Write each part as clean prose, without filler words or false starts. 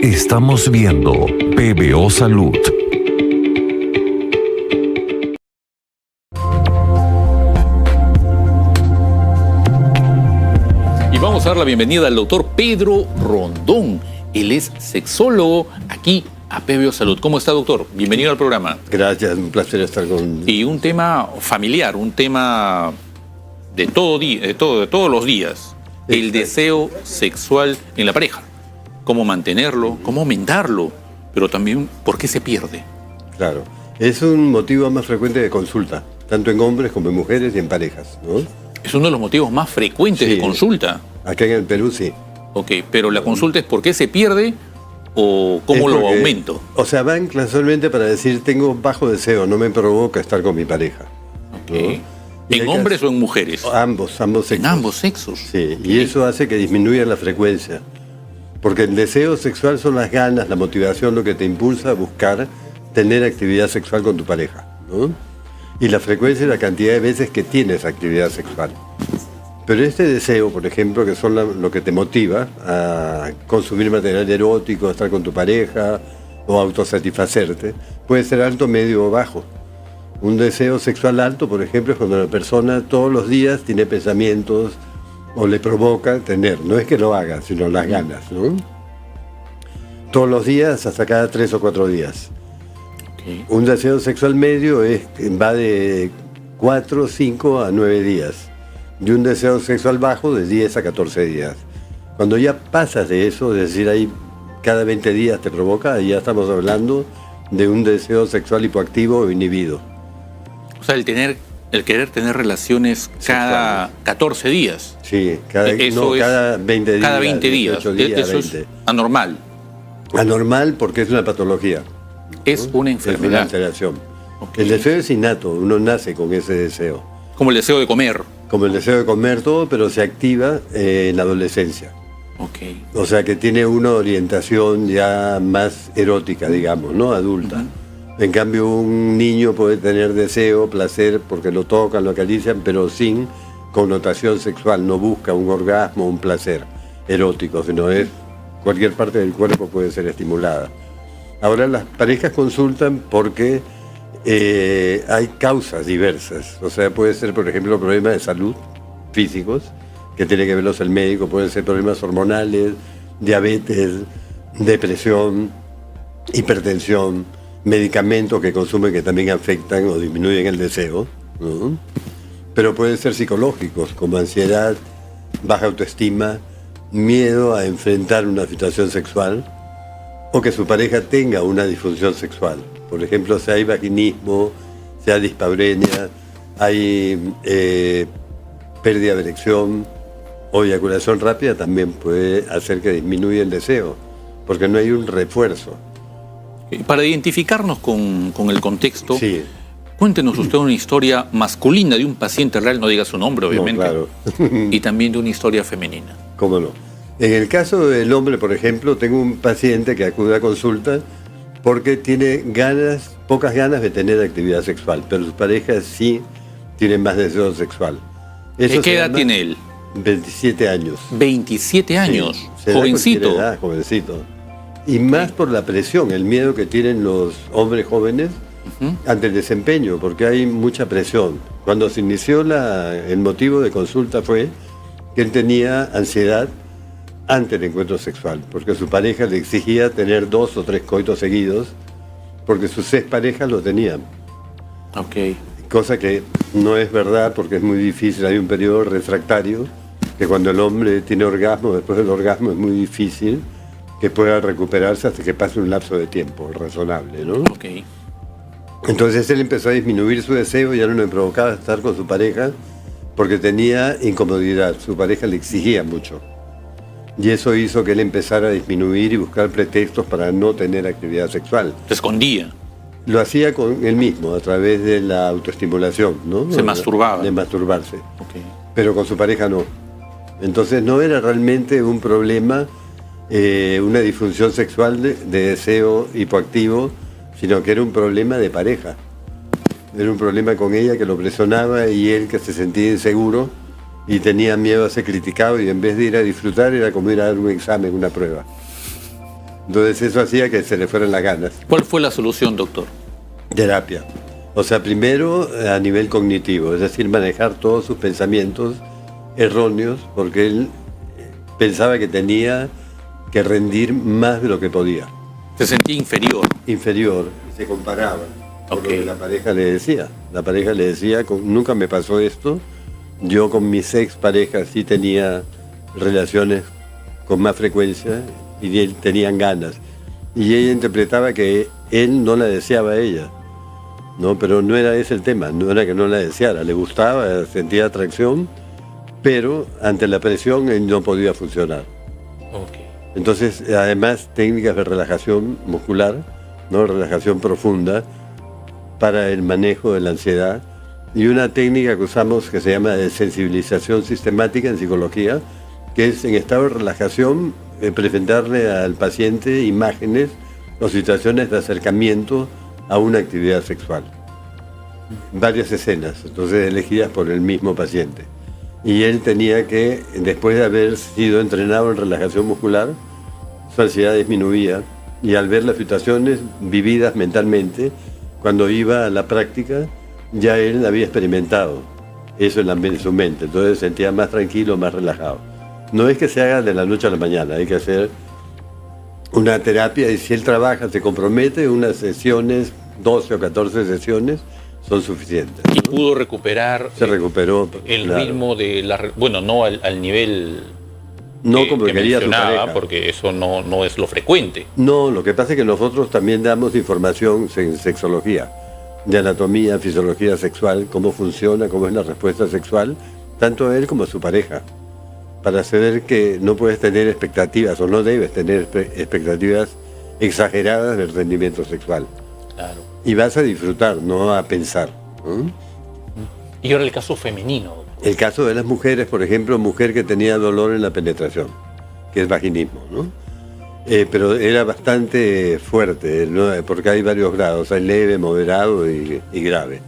Estamos viendo PBO Salud. Y vamos a dar la bienvenida al doctor Pedro Rondón. Él es sexólogo aquí a PBO Salud. ¿Cómo está, doctor? Bienvenido al programa. Gracias, un placer estar con... Y un tema familiar, un tema de todos los días. El deseo sexual en la pareja. Cómo mantenerlo, cómo aumentarlo, pero también por qué se pierde. Claro, es un motivo más frecuente de consulta, tanto en hombres como en mujeres y en parejas, ¿no? Es uno de los motivos más frecuentes de consulta. Acá en el Perú sí. Ok, pero la consulta es por qué se pierde o cómo lo aumento. O sea, van casualmente para decir, tengo bajo deseo, no me provoca estar con mi pareja. Ok. ¿No? ¿En hombres o en mujeres? Ambos sexos. En ambos sexos. Sí, y eso hace que disminuya la frecuencia. Porque el deseo sexual son las ganas, la motivación, lo que te impulsa a buscar tener actividad sexual con tu pareja, ¿no? Y la frecuencia y la cantidad de veces que tienes actividad sexual. Pero este deseo, por ejemplo, que son lo que te motiva a consumir material erótico, a estar con tu pareja o autosatisfacerte, puede ser alto, medio o bajo. Un deseo sexual alto, por ejemplo, es cuando la persona todos los días tiene pensamientos o le provoca tener, no es que lo haga, sino las ganas, ¿no? Todos los días hasta cada 3 o 4 días. Okay. Un deseo sexual medio va de 4, 5 a 9 días. Y un deseo sexual bajo de 10 a 14 días. Cuando ya pasas de eso, es decir, ahí cada 20 días te provoca, ya estamos hablando de un deseo sexual hipoactivo o inhibido. O sea, el querer tener relaciones cada 14 días. Sí, cada 20 días. Cada 20 días. Eso 20. Es anormal. Anormal porque es una patología. Es una enfermedad. Es una alteración. Okay. El deseo es innato, uno nace con ese deseo. Como el deseo de comer. Como el deseo de comer todo, pero se activa en la adolescencia. Okay. O sea que tiene una orientación ya más erótica, digamos, ¿no? Adulta. Uh-huh. En cambio, un niño puede tener deseo, placer, porque lo tocan, lo acarician, pero sin connotación sexual. No busca un orgasmo, un placer erótico, sino es cualquier parte del cuerpo puede ser estimulada. Ahora las parejas consultan porque hay causas diversas. O sea, puede ser, por ejemplo, problemas de salud físicos, que tiene que verlos el médico, pueden ser problemas hormonales, diabetes, depresión, hipertensión, medicamentos que consumen que también afectan o disminuyen el deseo, ¿no? Pero pueden ser psicológicos, como ansiedad, baja autoestima, miedo a enfrentar una situación sexual, o que su pareja tenga una disfunción sexual. Por ejemplo, si hay vaginismo, si hay dispareunia, hay pérdida de erección o eyaculación rápida, también puede hacer que disminuya el deseo, porque no hay un refuerzo. Para identificarnos con el contexto, sí. Cuéntenos usted una historia masculina de un paciente real, no diga su nombre, obviamente, no, claro. Y también de una historia femenina. ¿Cómo no? En el caso del hombre, por ejemplo, tengo un paciente que acude a consulta porque tiene pocas ganas de tener actividad sexual, pero sus parejas sí tienen más deseo sexual. ¿Qué edad tiene él? 27 años. 27 años, sí, jovencito. Jovencito. Y más por la presión, el miedo que tienen los hombres jóvenes ante el desempeño, porque hay mucha presión. Cuando se inició el motivo de consulta fue que él tenía ansiedad ante el encuentro sexual, porque su pareja le exigía tener 2 o 3 coitos seguidos, porque sus exparejas lo tenían. Okay. Cosa que no es verdad, porque es muy difícil, hay un periodo refractario, que cuando el hombre tiene orgasmo, después del orgasmo es muy difícil que pueda recuperarse hasta que pase un lapso de tiempo razonable, ¿no? Okay. Entonces él empezó a disminuir su deseo, ya no le provocaba estar con su pareja, porque tenía incomodidad, su pareja le exigía mucho. Y eso hizo que él empezara a disminuir y buscar pretextos para no tener actividad sexual. Se escondía. Lo hacía con él mismo, a través de la autoestimulación, ¿no? Se masturbaba. De masturbarse. Okay. Pero con su pareja no. Entonces no era realmente un problema, una disfunción sexual de deseo hipoactivo, sino que era un problema de pareja. Era un problema con ella que lo presionaba y él que se sentía inseguro y tenía miedo a ser criticado, y en vez de ir a disfrutar era como ir a dar un examen, una prueba. Entonces eso hacía que se le fueran las ganas. ¿Cuál fue la solución, doctor? Terapia. O sea, primero a nivel cognitivo, es decir, manejar todos sus pensamientos erróneos, porque él pensaba que tenía que rendir más de lo que podía. Se sentía inferior. Inferior, y se comparaba con Ok. lo que la pareja le decía. La pareja le decía, nunca me pasó esto, yo con mis ex parejas sí tenía relaciones con más frecuencia y él tenían ganas. Y ella interpretaba que él no la deseaba a ella. No, pero no era ese el tema, no era que no la deseara, le gustaba, sentía atracción, pero ante la presión él no podía funcionar. Ok. Entonces, además, técnicas de relajación muscular, ¿no? Relajación profunda para el manejo de la ansiedad, y una técnica que usamos que se llama de sensibilización sistemática en psicología, que es en estado de relajación presentarle al paciente imágenes o situaciones de acercamiento a una actividad sexual. Varias escenas, entonces elegidas por el mismo paciente. Y él tenía que, después de haber sido entrenado en relajación muscular, su ansiedad disminuía, y al ver las situaciones vividas mentalmente, cuando iba a la práctica, ya él había experimentado eso en su mente, entonces se sentía más tranquilo, más relajado. No es que se haga de la noche a la mañana, hay que hacer una terapia, y si él trabaja, se compromete, unas sesiones, 12 o 14 sesiones, son suficientes. Y pudo recuperar Se recuperó. el claro. ritmo de la... Bueno, no al nivel No como que quería su mencionaba, pareja. porque eso no es lo frecuente. No, lo que pasa es que nosotros también damos información en sexología, de anatomía, fisiología sexual, cómo funciona, cómo es la respuesta sexual, tanto a él como a su pareja, para saber que no puedes tener expectativas o no debes tener expectativas exageradas del rendimiento sexual. Claro. Y vas a disfrutar, no a pensar. ¿No? Y ahora el caso femenino. El caso de las mujeres, por ejemplo, mujer que tenía dolor en la penetración, que es vaginismo, ¿no? Pero era bastante fuerte, ¿no? Porque hay varios grados, hay leve, moderado y grave.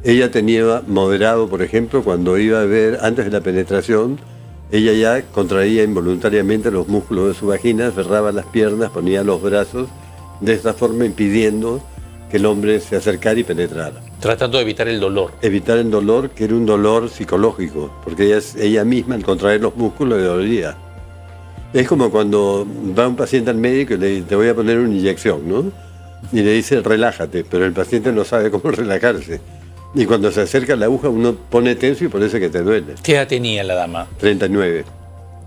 Ella tenía moderado, por ejemplo, cuando iba a ver, antes de la penetración, ella ya contraía involuntariamente los músculos de su vagina, cerraba las piernas, ponía los brazos, de esta forma impidiendo que el hombre se acercara y penetrara. Tratando de evitar el dolor. Evitar el dolor, que era un dolor psicológico, porque ella misma al contraer los músculos le dolía. Es como cuando va un paciente al médico y le dice, te voy a poner una inyección, ¿no? Y le dice, relájate, pero el paciente no sabe cómo relajarse. Y cuando se acerca la aguja uno pone tenso y por eso que te duele. ¿Qué edad tenía la dama? 39.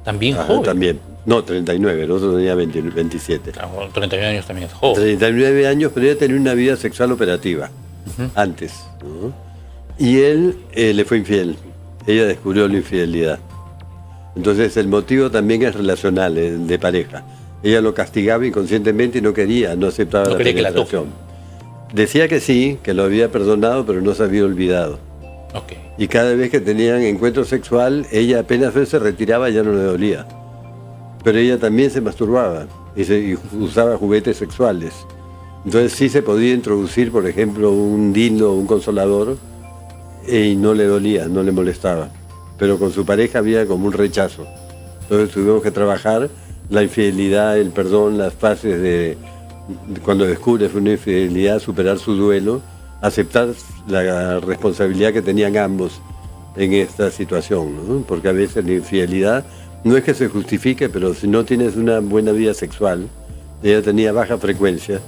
También Ajá, joven. también. No, 39, el otro tenía 27. Ah, bueno, 39 años también es joven. 39 años, pero ella tenía una vida sexual operativa, antes, ¿no? Y él le fue infiel. Ella descubrió la infidelidad. Entonces el motivo también es relacional, de pareja. Ella lo castigaba inconscientemente y no quería, no aceptaba No la quería que la penetración. Decía que sí, que lo había perdonado, pero no se había olvidado. Ok. Y cada vez que tenían encuentro sexual, ella apenas se retiraba y ya no le dolía. Pero ella también se masturbaba y usaba juguetes sexuales. Entonces sí se podía introducir, por ejemplo, un dildo o un consolador y no le dolía, no le molestaba. Pero con su pareja había como un rechazo. Entonces tuvimos que trabajar la infidelidad, el perdón, las fases de cuando descubres una infidelidad, superar su duelo, aceptar la responsabilidad que tenían ambos en esta situación, ¿no? Porque a veces la infidelidad no es que se justifique, pero si no tienes una buena vida sexual, ella tenía baja frecuencia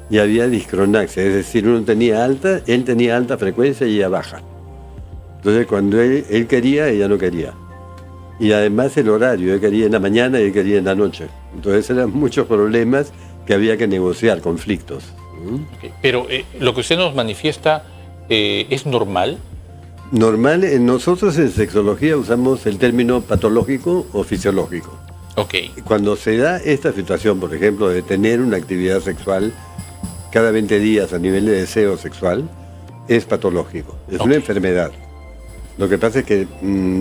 y había discronaxia, es decir, uno tenía alta, él tenía alta frecuencia y ella baja. Entonces cuando él quería, ella no quería. Y además el horario, él quería en la mañana y él quería en la noche. Entonces eran muchos problemas que había que negociar, conflictos. Ok. Pero lo que usted nos manifiesta es normal. Normal, nosotros en sexología usamos el término patológico o fisiológico. Ok. Cuando se da esta situación, por ejemplo, de tener una actividad sexual cada 20 días a nivel de deseo sexual, es patológico, es una enfermedad. Lo que pasa es que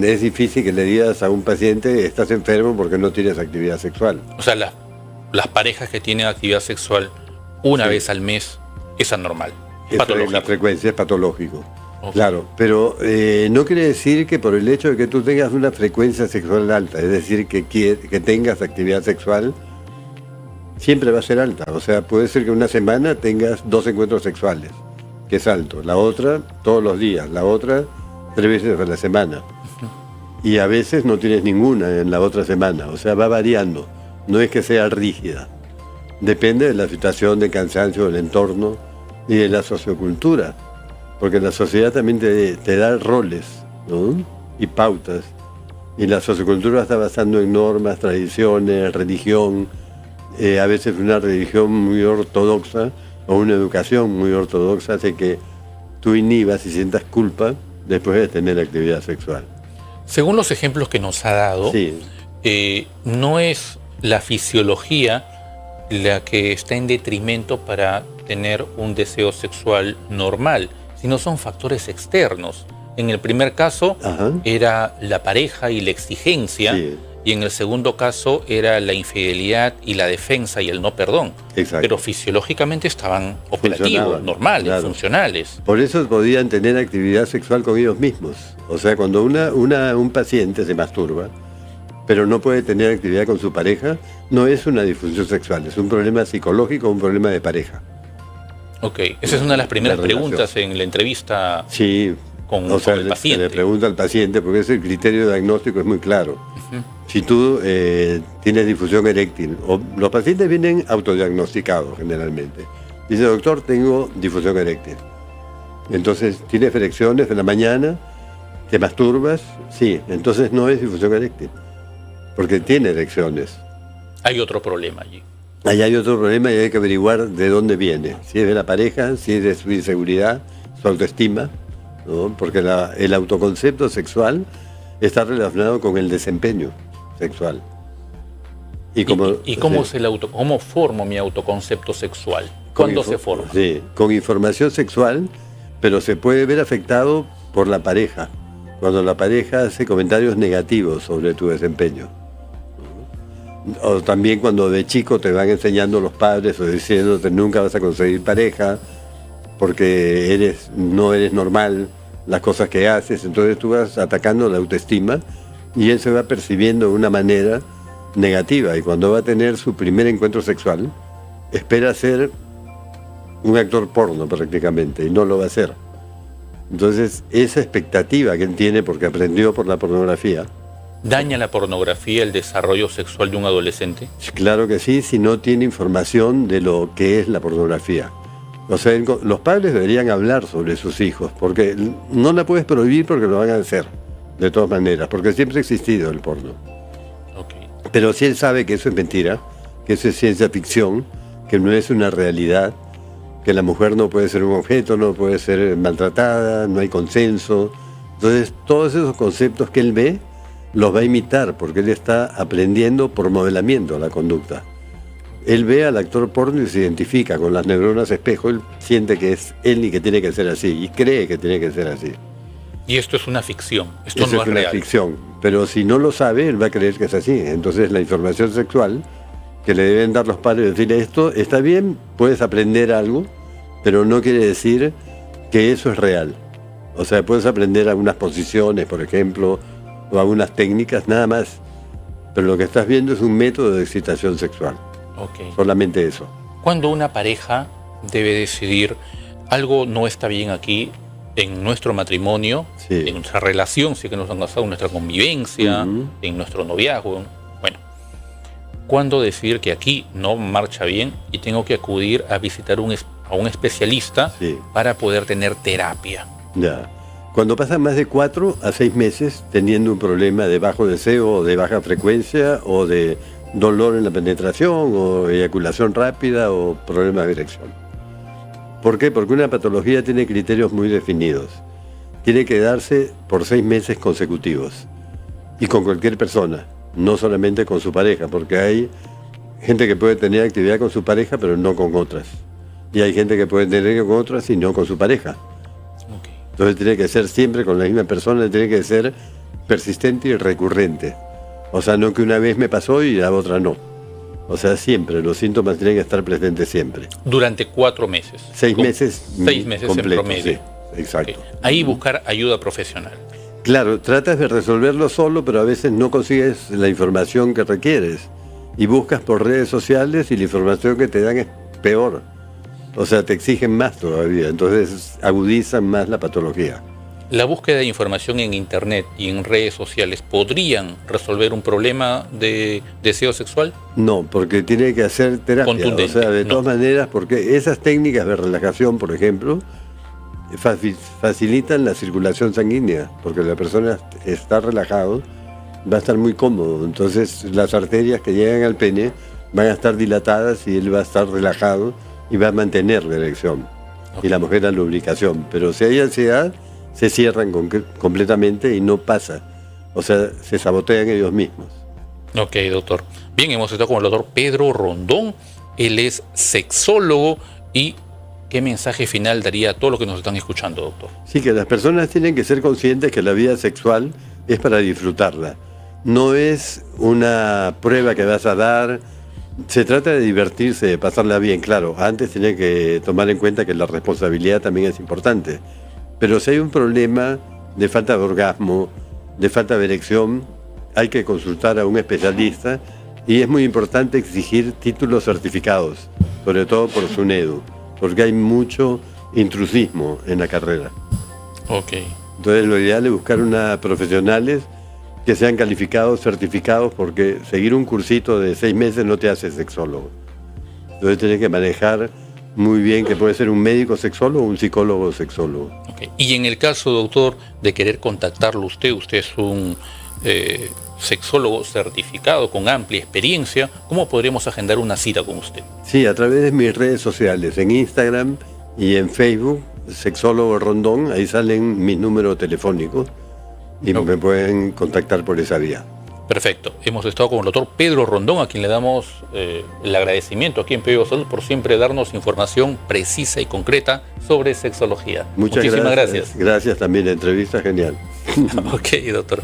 es difícil que le digas a un paciente, estás enfermo porque no tienes actividad sexual. O sea, las parejas que tienen actividad sexual una vez al mes es anormal. Es patológico. La frecuencia es patológico. Okay. Claro, pero no quiere decir que por el hecho de que tú tengas una frecuencia sexual alta, es decir, que tengas actividad sexual, siempre va a ser alta. O sea, puede ser que una semana tengas 2 encuentros sexuales, que es alto. La otra, todos los días. La otra, 3 veces a la semana. Y a veces no tienes ninguna en la otra semana. O sea, va variando. No es que sea rígida. Depende de la situación de cansancio del entorno y de la sociocultura. Porque la sociedad también te da roles, ¿no? Y pautas. Y la sociocultura está basando en normas, tradiciones, religión, a veces una religión muy ortodoxa o una educación muy ortodoxa hace que tú inhibas y sientas culpa después de tener actividad sexual. Según los ejemplos que nos ha dado, Sí, no es la fisiología la que está en detrimento para tener un deseo sexual normal, sino son factores externos. En el primer caso Ajá. era la pareja y la exigencia, Sí. y en el segundo caso era la infidelidad y la defensa y el no perdón. Exacto. Pero fisiológicamente estaban operativos, Funcionaban, normales, claro. funcionales. Por eso podían tener actividad sexual con ellos mismos. O sea, cuando un paciente se masturba, pero no puede tener actividad con su pareja, no es una disfunción sexual, es un problema psicológico, un problema de pareja. Ok, esa es una de las primeras La relación. preguntas en la entrevista Sí, con o sea, el paciente. se le pregunta al paciente, porque ese criterio diagnóstico es muy claro. Si tú tienes difusión eréctil, o los pacientes vienen autodiagnosticados generalmente. Dice, doctor, tengo difusión eréctil. Entonces, ¿tienes erecciones en la mañana? ¿Te masturbas? Sí, entonces no es difusión eréctil, porque tiene erecciones. Hay otro problema allí. Ahí hay otro problema y hay que averiguar de dónde viene. Si es de la pareja, si es de su inseguridad, su autoestima, ¿no? Porque el autoconcepto sexual está relacionado con el desempeño sexual. ¿Y cómo sí, cómo formo mi autoconcepto sexual? con ¿Cuándo se forma? Sí, con información sexual, pero se puede ver afectado por la pareja, cuando la pareja hace comentarios negativos sobre tu desempeño. O también cuando de chico te van enseñando los padres o diciéndote nunca vas a conseguir pareja porque no eres normal, las cosas que haces, entonces tú vas atacando la autoestima y él se va percibiendo de una manera negativa, y cuando va a tener su primer encuentro sexual espera ser un actor porno prácticamente y no lo va a hacer. Entonces esa expectativa que él tiene porque aprendió por la pornografía, ¿Daña la pornografía el desarrollo sexual de un adolescente? claro que sí, si no tiene información de lo que es la pornografía. O sea, los padres deberían hablar sobre sus hijos, porque no la puedes prohibir porque lo van a hacer, de todas maneras, porque siempre ha existido el porno. Okay. Pero si él sabe que eso es mentira, que eso es ciencia ficción, que no es una realidad, que la mujer no puede ser un objeto, no puede ser maltratada, no hay consenso. Entonces, todos esos conceptos que él ve, los va a imitar, porque él está aprendiendo por modelamiento la conducta. Él ve al actor porno y se identifica con las neuronas espejo, él siente que es él y que tiene que ser así, y cree que tiene que ser así. Y esto es una ficción, esto Eso no es es una real. ficción, pero si no lo sabe, él va a creer que es así. Entonces la información sexual que le deben dar los padres, decirle esto, está bien, puedes aprender algo, pero no quiere decir que eso es real. O sea, puedes aprender algunas posiciones, por ejemplo, o algunas técnicas, nada más. Pero lo que estás viendo es un método de excitación sexual. Okay. Solamente eso. Cuando una pareja debe decidir algo no está bien aquí en nuestro matrimonio, Sí. en nuestra relación, sí que nos han casado, en nuestra convivencia, Ujú. en nuestro noviazgo, bueno, ¿cuándo decidir que aquí no marcha bien y tengo que acudir a visitar a un especialista Sí. para poder tener terapia? Ya. Cuando pasan más de 4 a 6 meses teniendo un problema de bajo deseo o de baja frecuencia o de dolor en la penetración o eyaculación rápida o problemas de erección. ¿Por qué? Porque una patología tiene criterios muy definidos. Tiene que darse por 6 meses consecutivos y con cualquier persona, no solamente con su pareja, porque hay gente que puede tener actividad con su pareja pero no con otras. Y hay gente que puede tener con otras y no con su pareja. Okay. Entonces tiene que ser siempre con la misma persona, tiene que ser persistente y recurrente. O sea, no que una vez me pasó y la otra no. O sea, siempre, los síntomas tienen que estar presentes siempre. Durante 4 meses. 6 meses 6 meses completos, en promedio. sí, exacto. Okay. Ahí buscar ayuda profesional. Claro, tratas de resolverlo solo, pero a veces no consigues la información que requieres. y buscas por redes sociales y la información que te dan es peor. O sea, te exigen más todavía, entonces agudizan más la patología. ¿La búsqueda de información en Internet y en redes sociales podrían resolver un problema de deseo sexual? No, porque tiene que hacer terapia. Contundente, O sea, de no. todas maneras, porque esas técnicas de relajación, por ejemplo, facilitan la circulación sanguínea, porque la persona está relajado, va a estar muy cómodo. Entonces, las arterias que llegan al pene van a estar dilatadas y él va a estar relajado y va a mantener la erección. Ok. Y la mujer la lubricación. Pero si hay ansiedad, se cierran completamente y no pasa. O sea, se sabotean ellos mismos. Ok, doctor. Bien, hemos estado con el doctor Pedro Rondón. Él es sexólogo. ¿Y qué mensaje final daría a todos los que nos están escuchando, doctor? Sí, que las personas tienen que ser conscientes que la vida sexual es para disfrutarla. No es una prueba que vas a dar. Se trata de divertirse, de pasarla bien, claro. Antes tiene que tomar en cuenta que la responsabilidad también es importante. Pero si hay un problema de falta de orgasmo, de falta de erección, hay que consultar a un especialista y es muy importante exigir títulos certificados, sobre todo por SUNEDU, porque hay mucho intrusismo en la carrera. Ok. Entonces lo ideal es buscar profesionales que sean calificados, certificados, porque seguir un cursito de 6 meses no te hace sexólogo. Entonces tienes que manejar muy bien que puede ser un médico sexólogo o un psicólogo sexólogo. Ok. Y en el caso, doctor, de querer contactarlo usted es un sexólogo certificado con amplia experiencia, ¿cómo podríamos agendar una cita con usted? Sí, a través de mis redes sociales, en Instagram y en Facebook, Sexólogo Rondón, ahí salen mis números telefónicos y me pueden contactar por esa vía. Perfecto. Hemos estado con el doctor Pedro Rondón, a quien le damos el agradecimiento aquí en PBO Salud por siempre darnos información precisa y concreta sobre sexología. Muchísimas gracias. Gracias también, la entrevista genial. Ok, doctor.